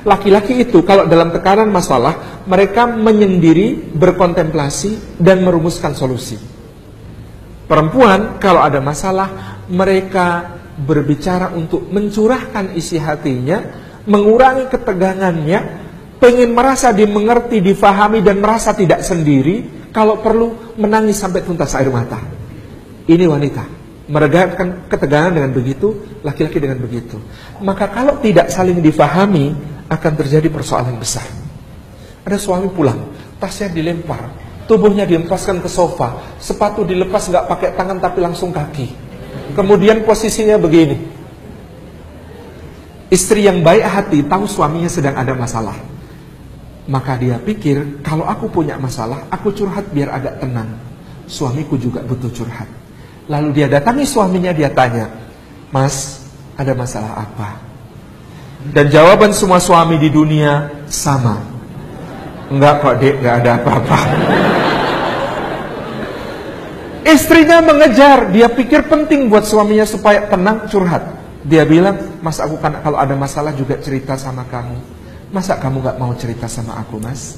Laki-laki itu kalau dalam tekanan masalah, mereka menyendiri, berkontemplasi, dan merumuskan solusi. Perempuan kalau ada masalah, mereka berbicara untuk mencurahkan isi hatinya, mengurangi ketegangannya, pengen merasa dimengerti, difahami, dan merasa tidak sendiri. Kalau perlu menangis sampai tuntas air mata. Ini wanita, meredakan ketegangan dengan begitu, laki-laki dengan begitu. Maka kalau tidak saling difahami, akan terjadi persoalan besar. Ada suami pulang, tasnya dilempar, tubuhnya diempaskan ke sofa, sepatu dilepas nggak pakai tangan tapi langsung kaki. Kemudian posisinya begini. Istri yang baik hati tahu suaminya sedang ada masalah. Maka dia pikir, kalau aku punya masalah, aku curhat biar agak tenang. Suamiku juga butuh curhat. Lalu dia datangi suaminya, dia tanya, "Mas, ada masalah apa?" Dan jawaban semua suami di dunia sama. "Enggak kok dek, enggak ada apa-apa." Istrinya mengejar, dia pikir penting buat suaminya supaya tenang, curhat. Dia bilang, "Mas, aku kan kalau ada masalah juga cerita sama kamu. Masa kamu gak mau cerita sama aku, Mas?"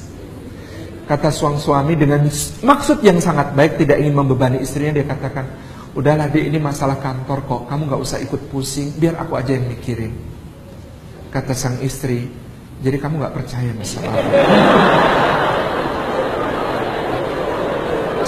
Kata suami dengan maksud yang sangat baik, tidak ingin membebani istrinya, dia katakan, "Udahlah dek, ini masalah kantor kok, kamu gak usah ikut pusing, biar aku aja yang mikirin." Kata sang istri, "Jadi kamu gak percaya sama aku?"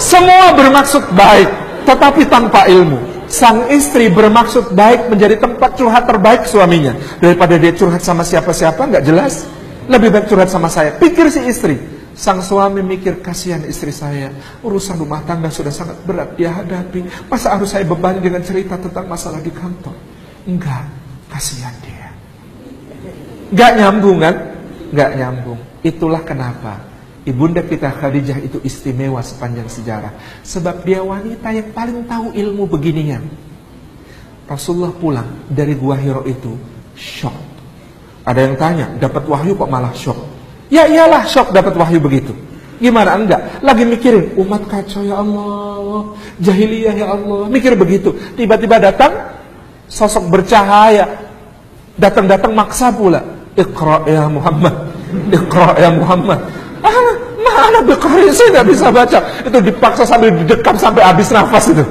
Semua bermaksud baik, tetapi tanpa ilmu. Sang istri bermaksud baik menjadi tempat curhat terbaik suaminya. Daripada dia curhat sama siapa-siapa, gak jelas. Lebih baik curhat sama saya, pikir si istri. Sang suami mikir, kasihan istri saya, urusan rumah tangga sudah sangat berat dia hadapi. Masa harus saya bebani dengan cerita tentang masalah di kantor? Enggak, kasihan dia. Enggak nyambung kan? Enggak nyambung. Itulah kenapa Ibunda kita Khadijah itu istimewa sepanjang sejarah. Sebab dia wanita yang paling tahu ilmu beginian. Rasulullah pulang dari Gua Hiro itu shock. Ada yang tanya, dapat wahyu kok malah shock? Ya iyalah, shock dapat wahyu begitu. Gimana enggak? Lagi mikirin, umat kacau ya Allah, jahiliyah ya Allah, mikir begitu. Tiba-tiba datang sosok bercahaya, datang-datang maksa pula. Iqra ya Muhammad, Iqra ya Muhammad. Mana Bukhari, saya nggak bisa baca. Itu dipaksa sambil didekap sampai habis nafas itu.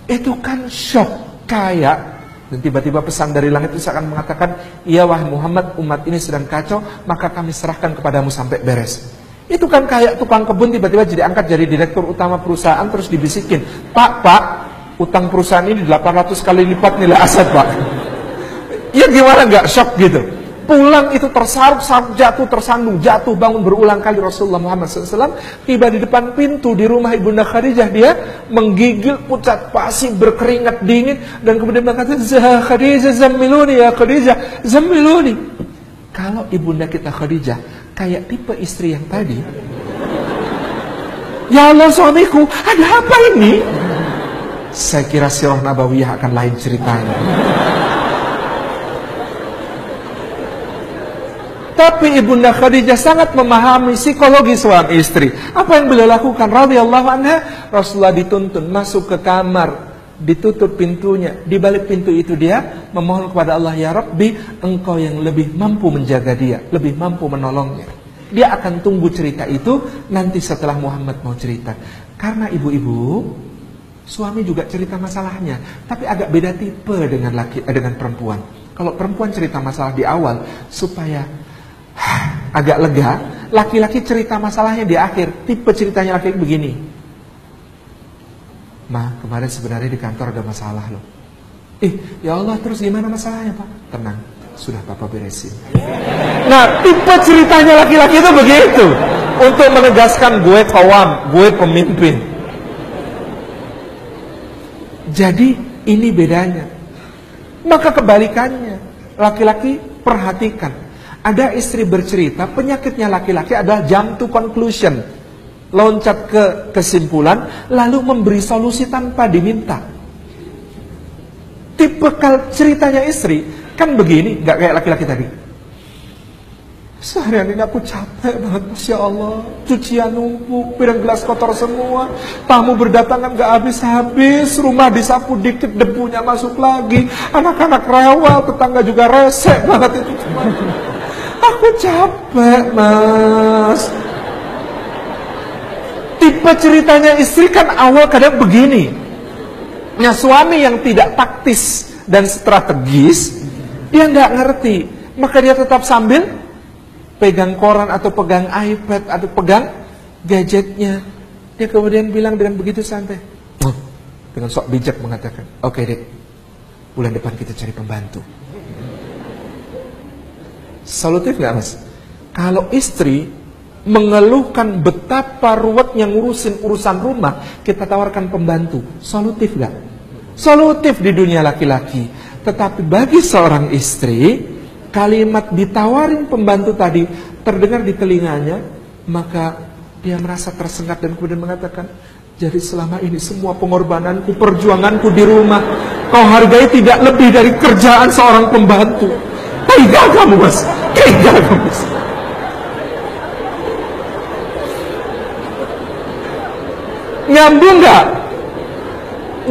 Itu kan shock kayak. Dan tiba-tiba pesan dari langit itu akan mengatakan, "Ya wahai Muhammad, umat ini sedang kacau, maka kami serahkan kepadamu sampai beres." Itu kan kayak tukang kebun tiba-tiba jadi angkat jadi direktur utama perusahaan, terus dibisikin, Pak, utang perusahaan ini 800 kali lipat nilai aset, Pak." Ya gimana nggak shock gitu? Pulang itu tersaruk-saruk, jatuh, tersandung, jatuh, bangun berulang kali. Rasulullah Muhammad SAW tiba di depan pintu di rumah Ibunda Khadijah, dia menggigil, pucat pasi, berkeringat dingin, dan kemudian berkata, "Khadijah, zammiluni ya Khadijah, zammiluni." Kalau Ibunda kita Khadijah kayak tipe istri yang tadi, "Ya Allah suamiku, ada apa ini?" Saya kira sirah nabawiyah akan lain ceritanya. Tapi Ibunda Khadijah sangat memahami psikologi suami istri. Apa yang beliau lakukan? Radhiyallahu anha, Rasulullah dituntun masuk ke kamar, ditutup pintunya. Di balik pintu itu dia memohon kepada Allah, "Ya Rabbi, engkau yang lebih mampu menjaga dia, lebih mampu menolongnya." Dia akan tunggu cerita itu nanti setelah Muhammad mau cerita. Karena ibu-ibu, suami juga cerita masalahnya, tapi agak beda tipe dengan perempuan. Kalau perempuan cerita masalah di awal supaya agak lega, laki-laki cerita masalahnya di akhir. Tipe ceritanya laki-laki begini, "Ma, kemarin sebenarnya di kantor ada masalah loh." Ya Allah, terus gimana masalahnya Pak? "Tenang, sudah Papa beresin." Nah, tipe ceritanya laki-laki itu begitu. Untuk menegaskan gue kawam, gue pemimpin. Jadi ini bedanya. Maka kebalikannya, laki-laki perhatikan. Ada istri bercerita, penyakitnya laki-laki adalah jump to conclusion. Loncat ke kesimpulan, lalu memberi solusi tanpa diminta. Tipikal ceritanya istri, kan begini, gak kayak laki-laki tadi. "Seharian ini aku capek banget, Masya Allah. Cucian numpuk, piring gelas kotor semua. Tamu berdatangan gak habis-habis. Rumah disapu dikit, debunya masuk lagi. Anak-anak rewel, tetangga juga resek banget itu." Aku capek, Mas. Tipe ceritanya istri kan awal kadang begini. Nah, suami yang tidak taktis dan strategis, dia nggak ngerti. Maka dia tetap sambil pegang koran atau pegang iPad atau pegang gadgetnya. Dia kemudian bilang dengan begitu santai, dengan sok bijak mengatakan, oke dek, bulan depan kita cari pembantu. Solutif nggak, Mas? Kalau istri mengeluhkan betapa ruwetnya ngurusin urusan rumah, kita tawarkan pembantu, solutif nggak? Solutif di dunia laki-laki. Tetapi bagi seorang istri, kalimat ditawarin pembantu tadi terdengar di telinganya, maka dia merasa tersengat dan kemudian mengatakan, jadi selama ini semua pengorbananku, perjuanganku di rumah, kau hargai tidak lebih dari kerjaan seorang pembantu. Tega kamu, Mas. Tega kamu, Mas. Nyambung nggak?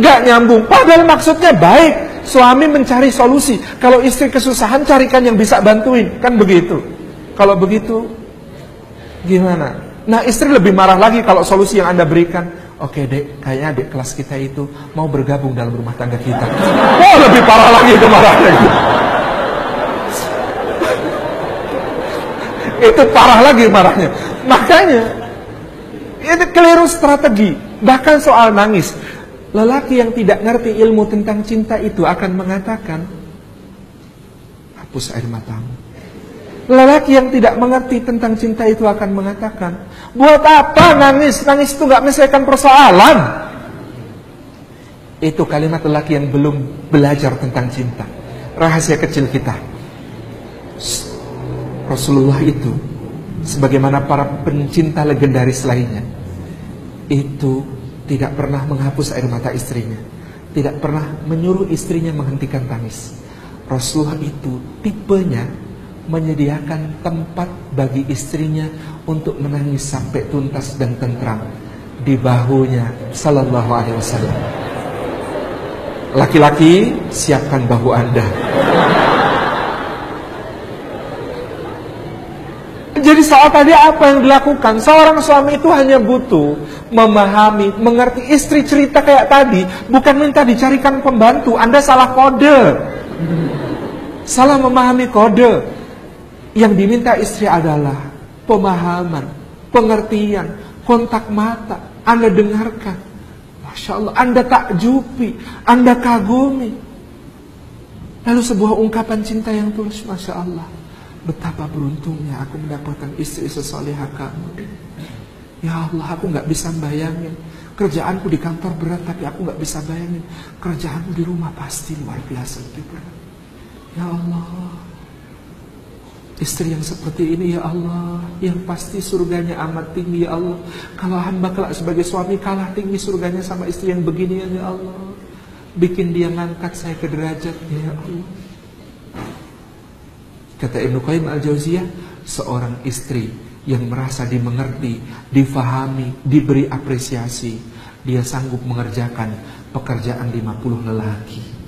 Nggak nyambung. Padahal maksudnya baik. Suami mencari solusi. Kalau istri kesusahan, carikan yang bisa bantuin. Kan begitu. Kalau begitu, gimana? Nah, istri lebih marah lagi kalau solusi yang Anda berikan, oke dek, kayaknya adik kelas kita itu mau bergabung dalam rumah tangga kita. Oh, lebih parah lagi itu marahnya. Itu parah lagi marahnya. Makanya, itu keliru strategi. Bahkan soal nangis. Lelaki yang tidak ngerti ilmu tentang cinta itu akan mengatakan, hapus air matamu. Lelaki yang tidak mengerti tentang cinta itu akan mengatakan, buat apa nangis? Nangis itu gak menyelesaikan persoalan. Itu kalimat lelaki yang belum belajar tentang cinta. Rahasia kecil kita, Rasulullah itu, sebagaimana para pencinta legendaris lainnya, itu tidak pernah menghapus air mata istrinya, tidak pernah menyuruh istrinya menghentikan tangis. Rasulullah itu tipenya menyediakan tempat bagi istrinya untuk menangis sampai tuntas dan tentram di bahunya sallallahu alaihi wasallam. Laki-laki, siapkan bahu Anda. Jadi saat tadi apa yang dilakukan? Seorang suami itu hanya butuh memahami, mengerti. Istri cerita kayak tadi, bukan minta dicarikan pembantu. Anda salah kode, salah memahami kode. Yang diminta istri adalah pemahaman, pengertian, kontak mata. Anda dengarkan, Masya Allah, Anda takjubi, Anda kagumi. Lalu sebuah ungkapan cinta yang tulus, Masya Allah, betapa beruntungnya aku mendapatkan istri sesolehah kamu. Ya Allah, aku gak bisa bayangin. Kerjaanku di kantor berat, tapi aku gak bisa bayangin kerjaanmu di rumah pasti luar biasa lebih berat. Ya Allah, istri yang seperti ini, ya Allah, yang pasti surganya amat tinggi, ya Allah. Kalau hamba kelak sebagai suami kalah tinggi surganya sama istri yang begini, ya Allah. Bikin dia ngangkat saya ke derajatnya, ya Allah. Kata Ibnu Qayyim Al-Jauziyah, seorang istri yang merasa dimengerti, difahami, diberi apresiasi, dia sanggup mengerjakan pekerjaan 50 lelaki.